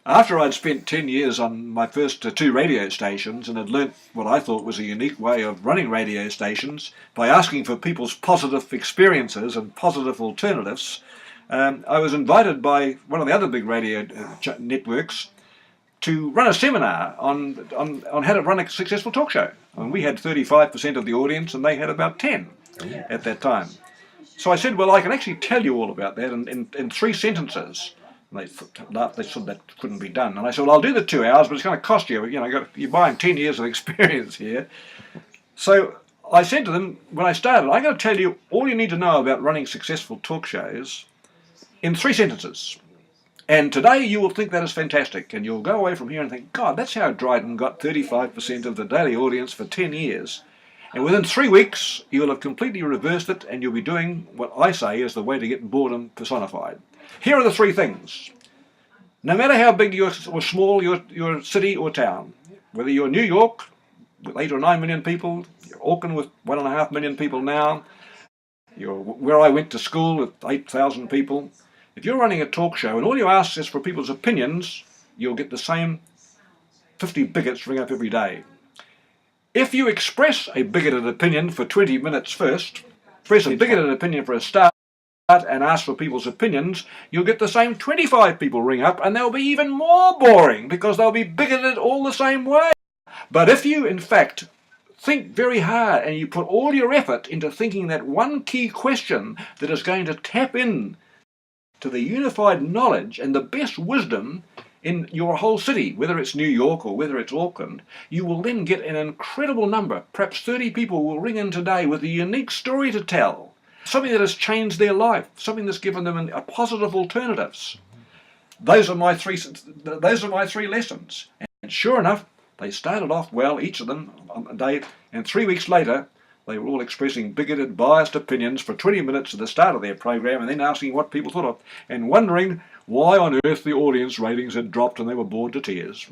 After I'd spent 10 years on my first two radio stations and had learnt what I thought was a unique way of running radio stations by asking for people's positive experiences and positive alternatives, I was invited by one of the other big radio networks to run a seminar on how to run a successful talk show. I mean, we had 35% of the audience and they had about 10 at that time. So I said, well, I can actually tell you all about that in 3 sentences. And they laughed, they said that couldn't be done. And I said, well, I'll do the 2 hours, but it's going to cost you. You're buying 10 years of experience here. So I said to them, when I started, I'm going to tell you all you need to know about running successful talk shows in 3 sentences. And today you will think that is fantastic, and you'll go away from here and think, God, that's how Dryden got 35% of the daily audience for 10 years. And within 3 weeks, you'll have completely reversed it, and you'll be doing what I say is the way to get boredom personified. Here are the 3 things. No matter how big or small your city or town, whether you're New York with 8 or 9 million people, you're Auckland with 1.5 million people now, you're where I went to school with 8,000 people, if you're running a talk show and all you ask is for people's opinions, you'll get the same 50 bigots ring up every day. If you express a bigoted opinion for 20 minutes first, express a bigoted opinion for a start, and ask for people's opinions, you'll get the same 25 people ring up, and they'll be even more boring because they'll be bigoted all the same way. But if you, in fact, think very hard and you put all your effort into thinking that one key question that is going to tap in to the unified knowledge and the best wisdom in your whole city, whether it's New York or whether it's Auckland, you will then get an incredible number. Perhaps 30 people will ring in today with a unique story to tell. Something that has changed their life, something that's given them a positive alternatives. Those are my 3 lessons. And sure enough, they started off well, each of them on a day, and 3 weeks later, they were all expressing bigoted, biased opinions for 20 minutes at the start of their program, and then asking what people thought of, and wondering why on earth the audience ratings had dropped and they were bored to tears.